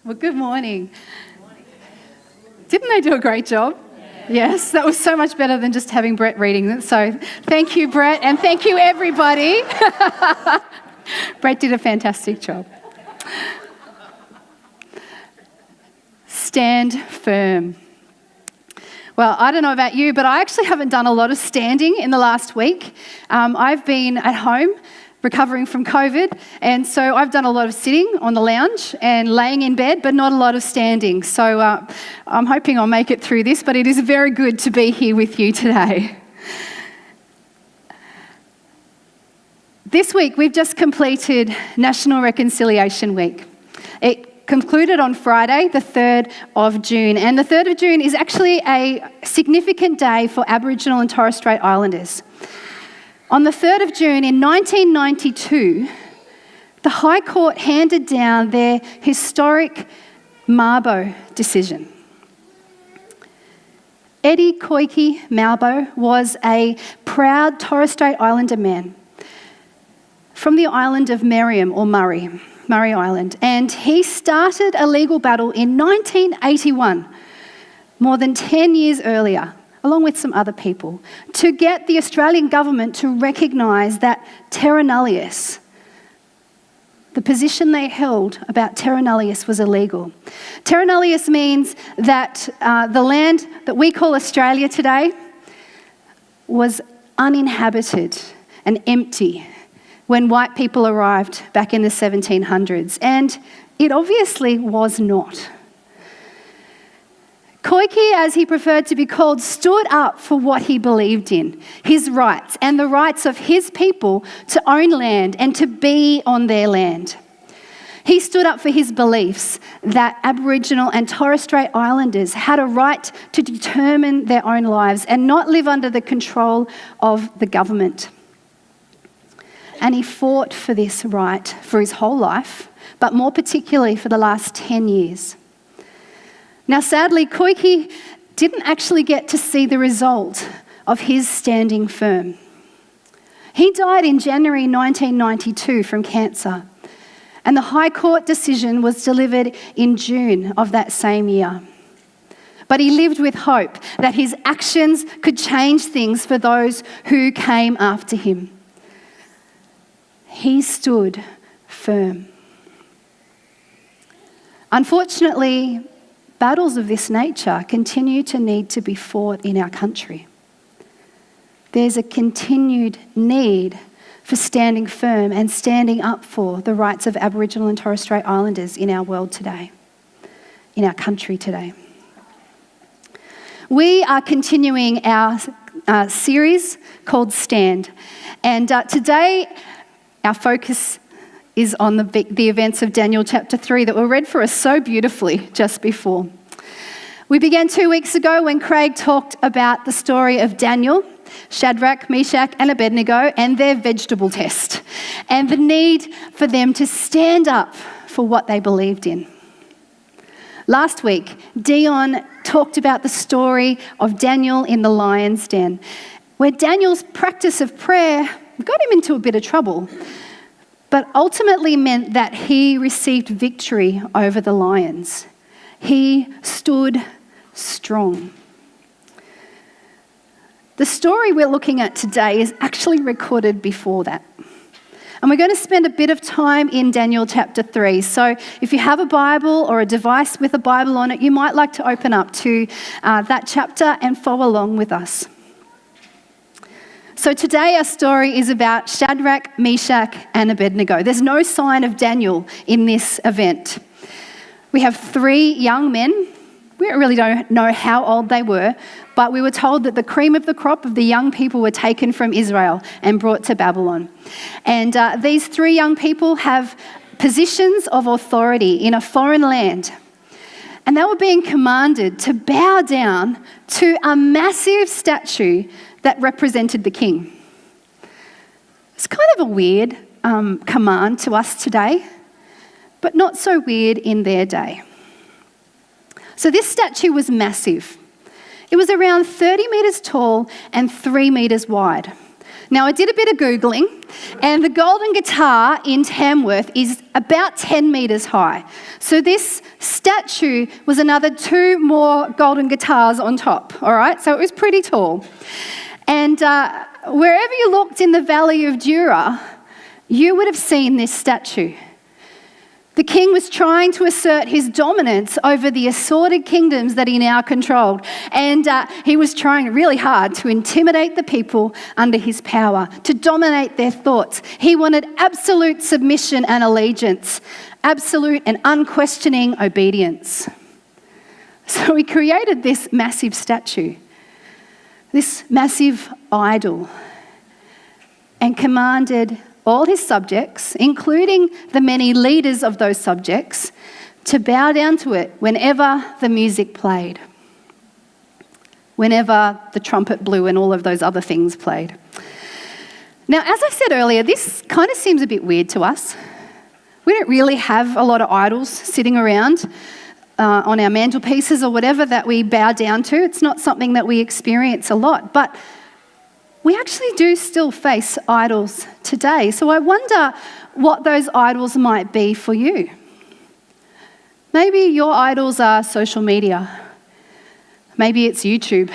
Well, good morning. Didn't they do a great job? Yes, that was so much better than just having Brett reading it. So thank you, Brett, and thank you, everybody. Brett did a fantastic job. Stand firm. Well, I don't know about you, but I actually haven't done a lot of standing in the last week. I've been at home recovering from COVID, and so I've done a lot of sitting on the lounge and laying in bed, but not a lot of standing. So I'm hoping I'll make it through this, but it is very good to be here with you today. This week, we've just completed National Reconciliation Week. It concluded on Friday, the 3rd of June, and the 3rd of June is actually a significant day for Aboriginal and Torres Strait Islanders. On the 3rd of June in 1992, the High Court handed down their historic Mabo decision. Eddie Koiki Mabo was a proud Torres Strait Islander man from the island of Murray Island, and he started a legal battle in 1981, more than 10 years earlier, along with some other people, to get the Australian government to recognise that terra nullius, the position they held about terra nullius, was illegal. Terra nullius means that the land that we call Australia today was uninhabited and empty when white people arrived back in the 1700s, and it obviously was not. Koiki, as he preferred to be called, stood up for what he believed in, his rights and the rights of his people to own land and to be on their land. He stood up for his beliefs that Aboriginal and Torres Strait Islanders had a right to determine their own lives and not live under the control of the government. And he fought for this right for his whole life, but more particularly for the last 10 years. Now, sadly, Koiki didn't actually get to see the result of his standing firm. He died in January 1992 from cancer, and the High Court decision was delivered in June of that same year. But he lived with hope that his actions could change things for those who came after him. He stood firm. Unfortunately, battles of this nature continue to need to be fought in our country. There's a continued need for standing firm and standing up for the rights of Aboriginal and Torres Strait Islanders in our world today, in our country today. We are continuing our series called Stand, and today our focus is on the events of Daniel chapter 3 that were read for us so beautifully just before. We began 2 weeks ago when Craig talked about the story of Daniel, Shadrach, Meshach and Abednego and their vegetable test and the need for them to stand up for what they believed in. Last week, Dion talked about the story of Daniel in the lion's den, where Daniel's practice of prayer got him into a bit of trouble, but ultimately meant that he received victory over the lions. He stood strong. The story we're looking at today is actually recorded before that. And we're going to spend a bit of time in Daniel chapter 3. So if you have a Bible or a device with a Bible on it, you might like to open up to that chapter and follow along with us. So today our story is about Shadrach, Meshach and Abednego. There's no sign of Daniel in this event. We have 3 young men. We really don't know how old they were, but we were told that the cream of the crop of the young people were taken from Israel and brought to Babylon. And these 3 young people have positions of authority in a foreign land. And they were being commanded to bow down to a massive statue that represented the king. It's kind of a weird command to us today, but not so weird in their day. So this statue was massive. It was around 30 metres tall and 3 metres wide. Now, I did a bit of Googling, and the golden guitar in Tamworth is about 10 metres high. So this statue was another 2 more golden guitars on top, all right? So it was pretty tall. And wherever you looked in the Valley of Dura, you would have seen this statue. The king was trying to assert his dominance over the assorted kingdoms that he now controlled. And he was trying really hard to intimidate the people under his power, to dominate their thoughts. He wanted absolute submission and allegiance, absolute and unquestioning obedience. So he created this massive statue, this massive idol, and commanded all his subjects, including the many leaders of those subjects, to bow down to it whenever the music played, whenever the trumpet blew and all of those other things played. Now, as I said earlier, this kind of seems a bit weird to us. We don't really have a lot of idols sitting around on our mantelpieces or whatever that we bow down to. It's not something that we experience a lot, but we actually do still face idols today. So I wonder what those idols might be for you. Maybe your idols are social media. Maybe it's YouTube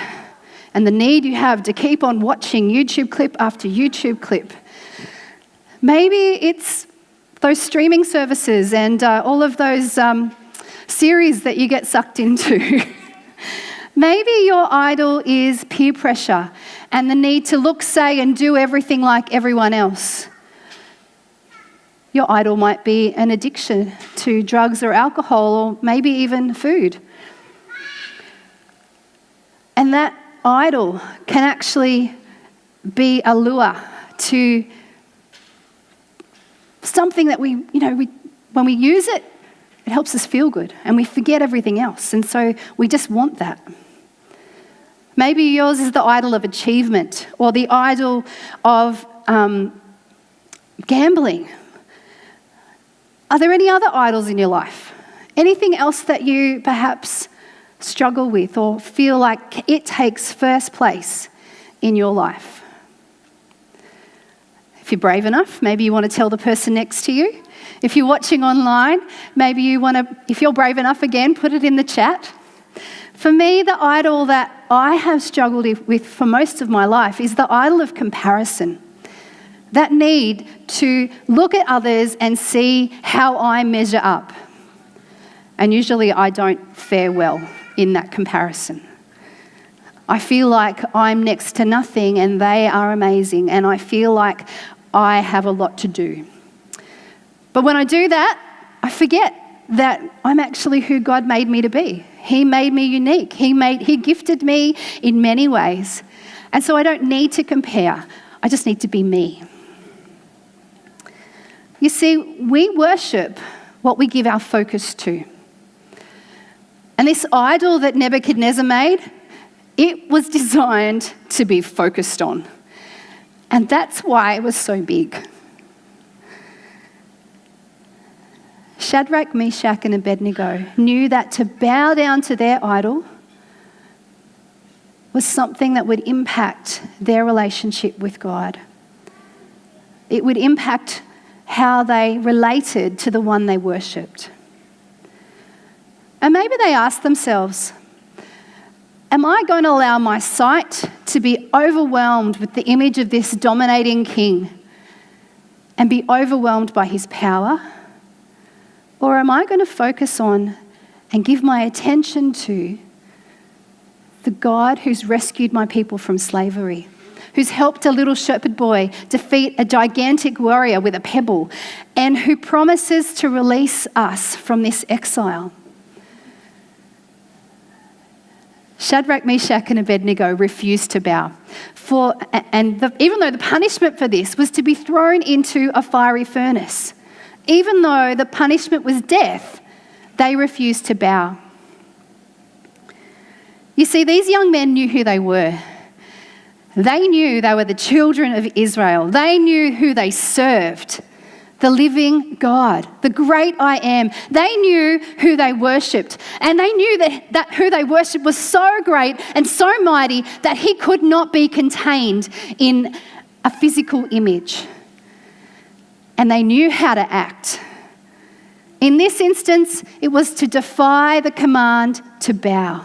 and the need you have to keep on watching YouTube clip after YouTube clip. Maybe it's those streaming services and all of those series that you get sucked into. Maybe your idol is peer pressure and the need to look, say, and do everything like everyone else. Your idol might be an addiction to drugs or alcohol, or maybe even food. And that idol can actually be a lure to something that when we use it, it helps us feel good and we forget everything else. And so we just want that. Maybe yours is the idol of achievement or the idol of gambling. Are there any other idols in your life? Anything else that you perhaps struggle with or feel like it takes first place in your life? If you're brave enough, maybe you want to tell the person next to you. If you're watching online, maybe you want to, if you're brave enough again, put it in the chat. For me, the idol that I have struggled with for most of my life is the idol of comparison. That need to look at others and see how I measure up. And usually I don't fare well in that comparison. I feel like I'm next to nothing and they are amazing, and I feel like I have a lot to do. But when I do that, I forget that I'm actually who God made me to be. He made me unique. He gifted me in many ways. And so I don't need to compare. I just need to be me. You see, we worship what we give our focus to. And this idol that Nebuchadnezzar made, it was designed to be focused on. And that's why it was so big. Shadrach, Meshach, and Abednego knew that to bow down to their idol was something that would impact their relationship with God. It would impact how they related to the one they worshipped. And maybe they asked themselves, am I going to allow my sight to be overwhelmed with the image of this dominating king and be overwhelmed by his power? Or am I going to focus on and give my attention to the God who's rescued my people from slavery, who's helped a little shepherd boy defeat a gigantic warrior with a pebble, and who promises to release us from this exile? Shadrach, Meshach, and Abednego refused to bow. Even though the punishment for this was to be thrown into a fiery furnace, even though the punishment was death, they refused to bow. You see, these young men knew who they were. They knew they were the children of Israel. They knew who they served, the living God, the great I Am. They knew who they worshipped, and they knew that who they worshipped was so great and so mighty that he could not be contained in a physical image, and they knew how to act. In this instance, it was to defy the command to bow.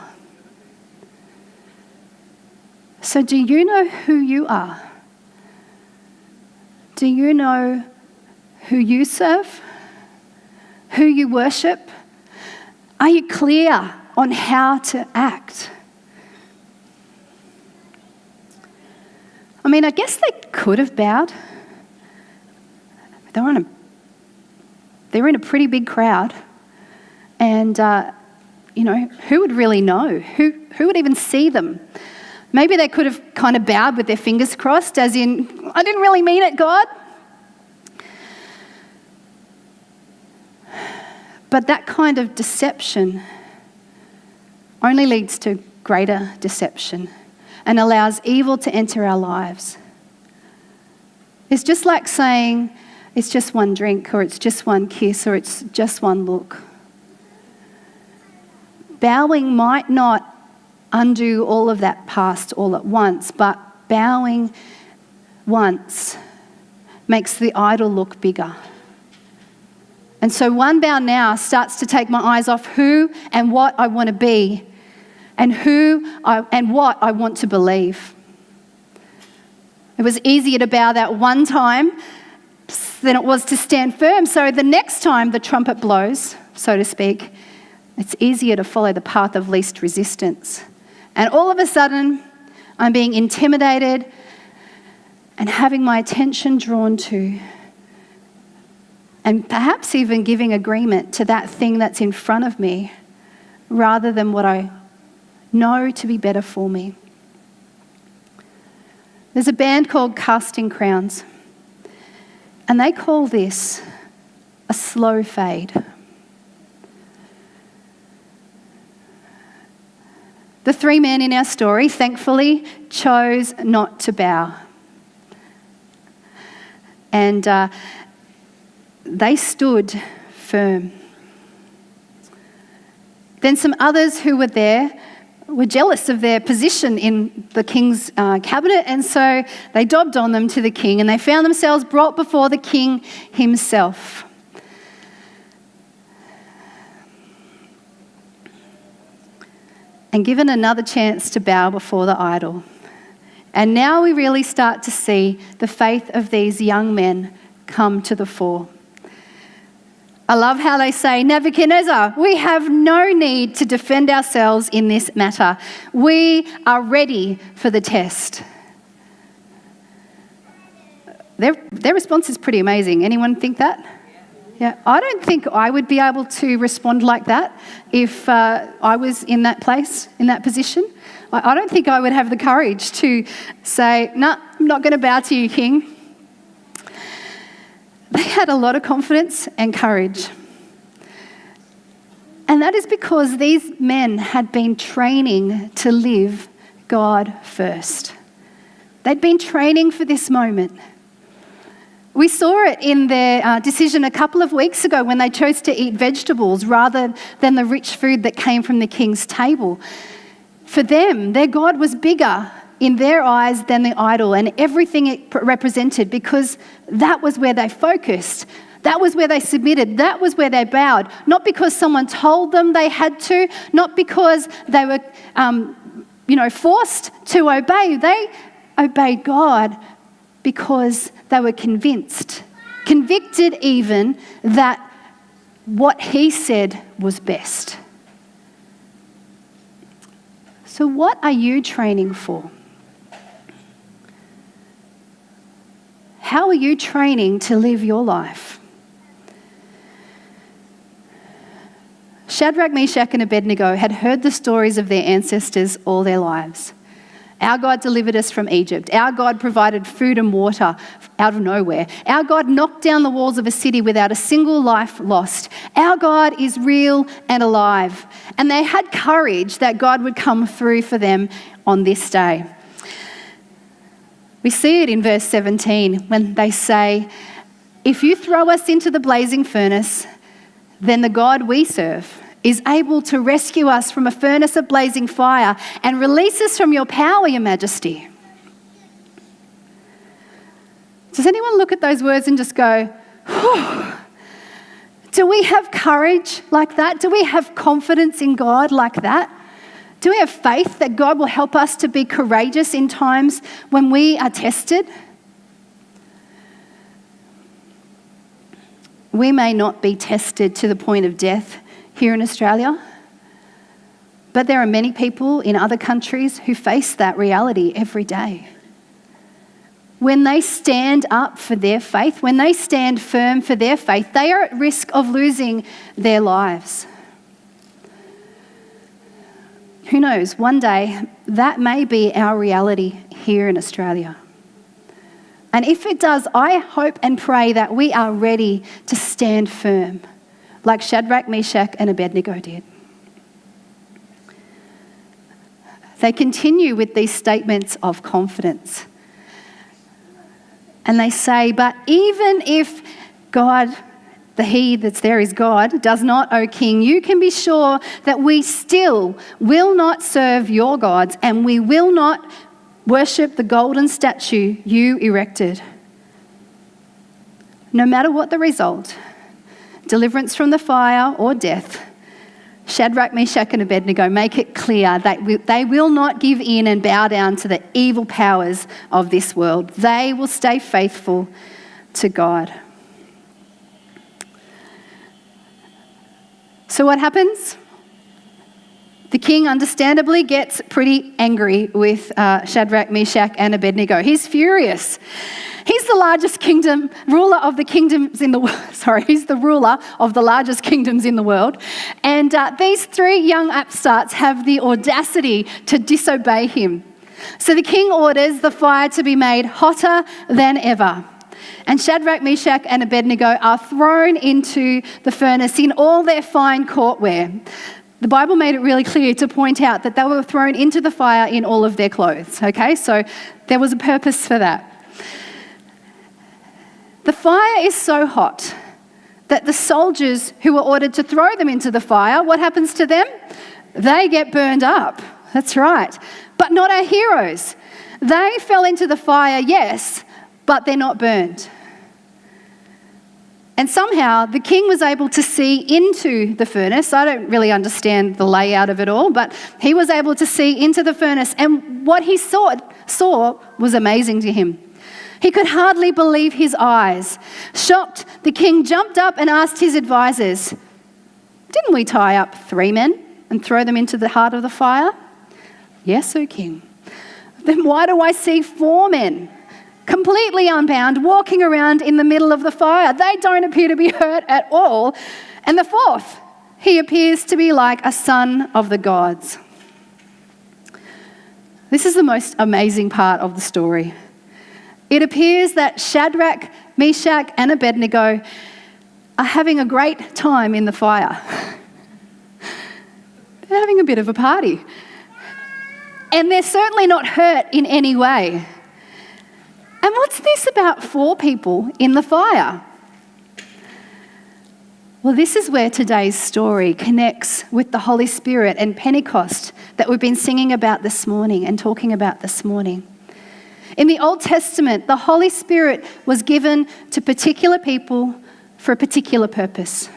So do you know who you are? Do you know who you serve? Who you worship? Are you clear on how to act? I mean, I guess they could have bowed. They're in a pretty big crowd. And, who would really know? Who would even see them? Maybe they could have kind of bowed with their fingers crossed, as in, I didn't really mean it, God. But that kind of deception only leads to greater deception and allows evil to enter our lives. It's just like saying it's just one drink, or it's just one kiss, or it's just one look. Bowing might not undo all of that past all at once, but bowing once makes the idol look bigger. And so one bow now starts to take my eyes off who and what I want to be, and what I want to believe. It was easier to bow that one time than it was to stand firm. So the next time the trumpet blows, so to speak, it's easier to follow the path of least resistance. And all of a sudden, I'm being intimidated and having my attention drawn to, and perhaps even giving agreement to that thing that's in front of me rather than what I know to be better for me. There's a band called Casting Crowns, and they call this a slow fade. The three men in our story, thankfully, chose not to bow. And they stood firm. Then some others who were there were jealous of their position in the king's cabinet, and so they dobbed on them to the king, and they found themselves brought before the king himself. And given another chance to bow before the idol. And now we really start to see the faith of these young men come to the fore. I love how they say, Nebuchadnezzar, we have no need to defend ourselves in this matter. We are ready for the test. Their response is pretty amazing. Anyone think that? Yeah, I don't think I would be able to respond like that if I was in that place, in that position. I don't think I would have the courage to say, no, I'm not going to bow to you, King. They had a lot of confidence and courage. And that is because these men had been training to live God first. They'd been training for this moment. We saw it in their decision a couple of weeks ago when they chose to eat vegetables rather than the rich food that came from the king's table. For them, their God was bigger in their eyes than the idol and everything it represented, because that was where they focused. That was where they submitted. That was where they bowed. Not because someone told them they had to, not because they were forced to obey. They obeyed God because they were convinced, convicted even, that what he said was best. So what are you training for? How are you training to live your life? Shadrach, Meshach, and Abednego had heard the stories of their ancestors all their lives. Our God delivered us from Egypt. Our God provided food and water out of nowhere. Our God knocked down the walls of a city without a single life lost. Our God is real and alive. And they had courage that God would come through for them on this day. We see it in verse 17 when they say, if you throw us into the blazing furnace, then the God we serve is able to rescue us from a furnace of blazing fire and release us from your power, your majesty. Does anyone look at those words and just go, whew? Do we have courage like that? Do we have confidence in God like that? Do we have faith that God will help us to be courageous in times when we are tested? We may not be tested to the point of death here in Australia, but there are many people in other countries who face that reality every day. When they stand up for their faith, when they stand firm for their faith, they are at risk of losing their lives. Who knows, one day that may be our reality here in Australia. And if it does, I hope and pray that we are ready to stand firm, like Shadrach, Meshach, and Abednego did. They continue with these statements of confidence. And they say, but even if God, the He that's there is God, does not, O King, you can be sure that we still will not serve your gods and we will not worship the golden statue you erected. No matter what the result, deliverance from the fire or death, Shadrach, Meshach, and Abednego make it clear that they will not give in and bow down to the evil powers of this world. They will stay faithful to God. So what happens? The king understandably gets pretty angry with Shadrach, Meshach, and Abednego. He's furious. He's the largest ruler of the kingdoms in the world. He's the ruler of the largest kingdoms in the world. And these three young upstarts have the audacity to disobey him. So the king orders the fire to be made hotter than ever. And Shadrach, Meshach, and Abednego are thrown into the furnace in all their fine courtwear. The Bible made it really clear to point out that they were thrown into the fire in all of their clothes, okay? So there was a purpose for that. The fire is so hot that the soldiers who were ordered to throw them into the fire, what happens to them? They get burned up. That's right. But not our heroes. They fell into the fire, yes, but they're not burned. And somehow the king was able to see into the furnace. I don't really understand the layout of it all, but he was able to see into the furnace. And what he saw was amazing to him. He could hardly believe his eyes. Shocked, the king jumped up and asked his advisors, "Didn't we tie up 3 men and throw them into the heart of the fire?" "Yes, O king." "Then why do I see 4 men? Completely unbound, walking around in the middle of the fire? They don't appear to be hurt at all. And the 4th, he appears to be like a son of the gods." This is the most amazing part of the story. It appears that Shadrach, Meshach, and Abednego are having a great time in the fire. They're having a bit of a party. And they're certainly not hurt in any way. And what's this about 4 people in the fire? Well, this is where today's story connects with the Holy Spirit and Pentecost that we've been singing about this morning and talking about this morning. In the Old Testament, the Holy Spirit was given to particular people for a particular purpose.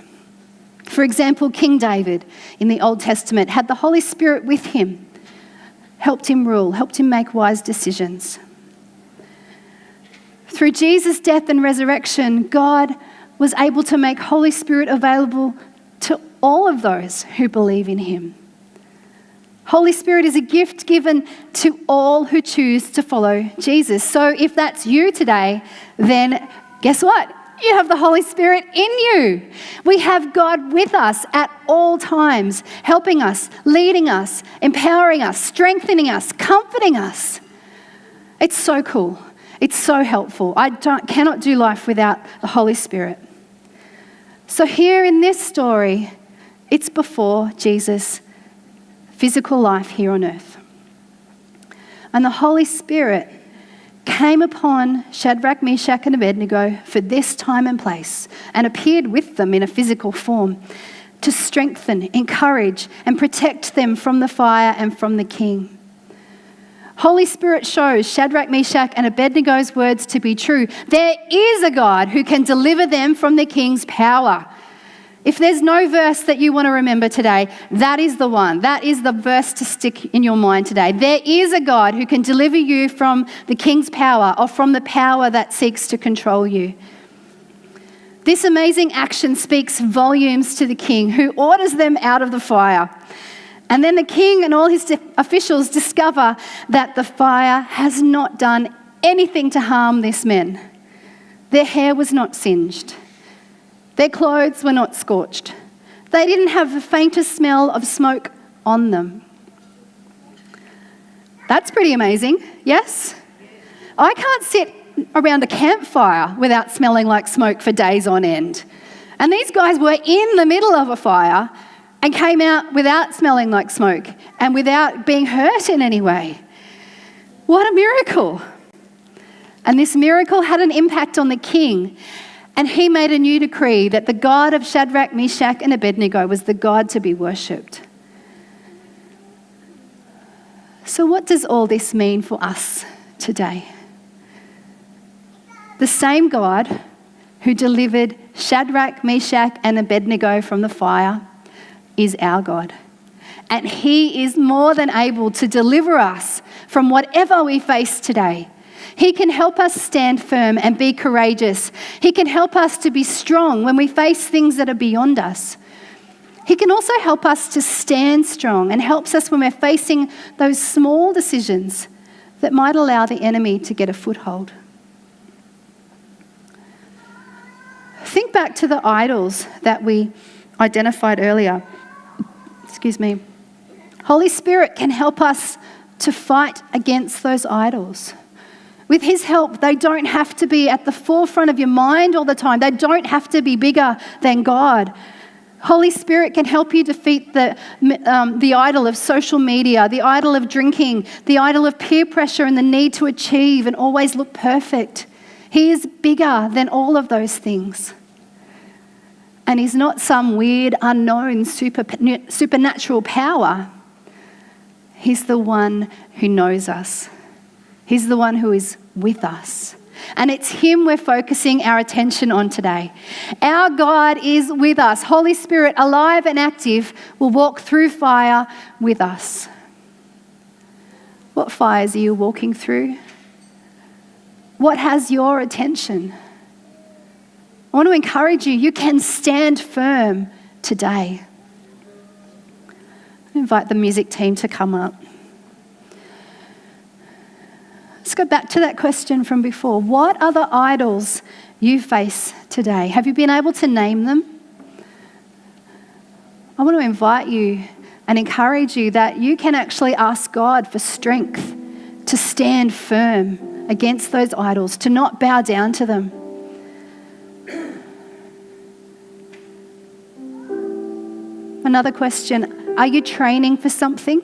For example, King David in the Old Testament had the Holy Spirit with him, helped him rule, helped him make wise decisions. Through Jesus' death and resurrection, God was able to make Holy Spirit available to all of those who believe in him. Holy Spirit is a gift given to all who choose to follow Jesus. So if that's you today, then guess what? You have the Holy Spirit in you. We have God with us at all times, helping us, leading us, empowering us, strengthening us, comforting us. It's so cool. It's so helpful. I cannot do life without the Holy Spirit. So here in this story, it's before Jesus' physical life here on earth. And the Holy Spirit came upon Shadrach, Meshach, and Abednego for this time and place and appeared with them in a physical form to strengthen, encourage, and protect them from the fire and from the king. Holy Spirit shows Shadrach, Meshach, and Abednego's words to be true. There is a God who can deliver them from the king's power. If there's no verse that you want to remember today, that is the one. That is the verse to stick in your mind today. There is a God who can deliver you from the king's power or from the power that seeks to control you. This amazing action speaks volumes to the king, who orders them out of the fire. And then the king and all his officials discover that the fire has not done anything to harm these men. Their hair was not singed. Their clothes were not scorched. They didn't have the faintest smell of smoke on them. That's pretty amazing, yes? I can't sit around a campfire without smelling like smoke for days on end. And these guys were in the middle of a fire and came out without smelling like smoke and without being hurt in any way. What a miracle. And this miracle had an impact on the king. And he made a new decree that the God of Shadrach, Meshach, and Abednego was the God to be worshipped. So what does all this mean for us today? The same God who delivered Shadrach, Meshach, and Abednego from the fire is our God. And he is more than able to deliver us from whatever we face today. He can help us stand firm and be courageous. He can help us to be strong when we face things that are beyond us. He can also help us to stand strong and helps us when we're facing those small decisions that might allow the enemy to get a foothold. Think back to the idols that we identified earlier. Holy Spirit can help us to fight against those idols. With his help, they don't have to be at the forefront of your mind all the time. They don't have to be bigger than God. Holy Spirit can help you defeat the idol of social media, the idol of drinking, the idol of peer pressure and the need to achieve and always look perfect. He is bigger than all of those things. And he's not some weird, unknown, supernatural power. He's the one who knows us. He's the one who is with us. And it's him we're focusing our attention on today. Our God is with us. Holy Spirit, alive and active, will walk through fire with us. What fires are you walking through? What has your attention? I want to encourage you, you can stand firm today. I invite the music team to come up. Let's go back to that question from before. What are the idols you face today? Have you been able to name them? I want to invite you and encourage you that you can actually ask God for strength to stand firm against those idols, to not bow down to them. Another question, are you training for something?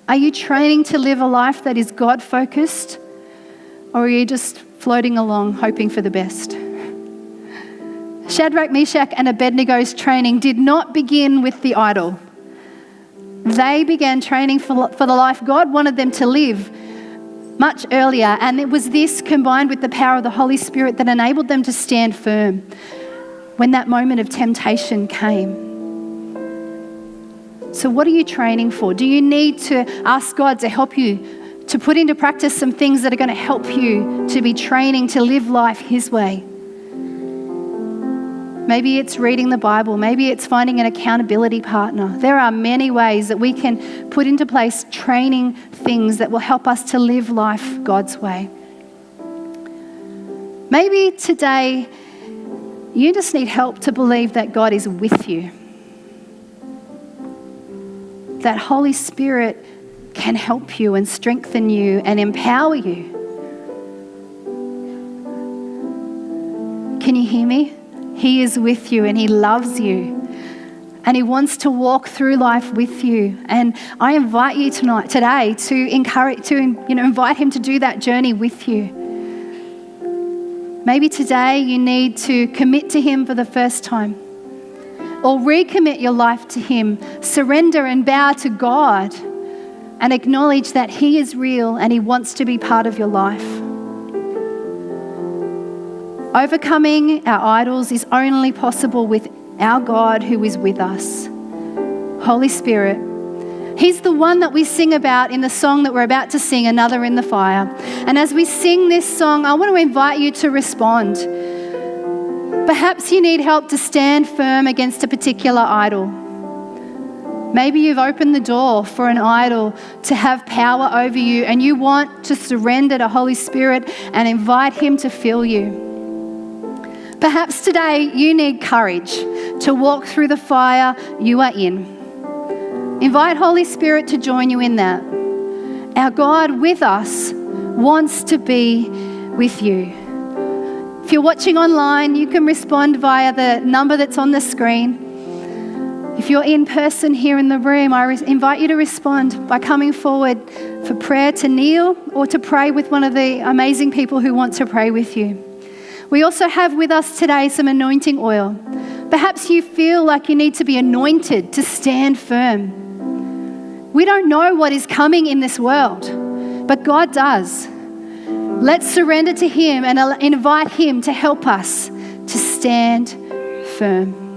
Are you training to live a life that is God-focused? Or are you just floating along hoping for the best? Shadrach, Meshach, and Abednego's training did not begin with the idol. They began training for the life God wanted them to live much earlier, and it was this combined with the power of the Holy Spirit that enabled them to stand firm when that moment of temptation came. So what are you training for? Do you need to ask God to help you to put into practice some things that are going to help you to be training to live life his way? Maybe it's reading the Bible. Maybe it's finding an accountability partner. There are many ways that we can put into place training things that will help us to live life God's way. Maybe today you just need help to believe that God is with you. That Holy Spirit can help you and strengthen you and empower you. Can you hear me? He is with you and he loves you. And he wants to walk through life with you. And I invite you today to invite him to do that journey with you. Maybe today you need to commit to him for the first time. Or recommit your life to him. Surrender and bow to God and acknowledge that He is real and He wants to be part of your life. Overcoming our idols is only possible with our God who is with us. Holy Spirit. He's the one that we sing about in the song that we're about to sing, Another in the Fire. And as we sing this song, I want to invite you to respond. Perhaps you need help to stand firm against a particular idol. Maybe you've opened the door for an idol to have power over you and you want to surrender to Holy Spirit and invite Him to fill you. Perhaps today you need courage to walk through the fire you are in. Invite Holy Spirit to join you in that. Our God with us wants to be with you. If you're watching online, you can respond via the number that's on the screen. If you're in person here in the room, I invite you to respond by coming forward for prayer, to kneel or to pray with one of the amazing people who want to pray with you. We also have with us today some anointing oil. Perhaps you feel like you need to be anointed to stand firm. We don't know what is coming in this world, but God does. Let's surrender to Him and invite Him to help us to stand firm.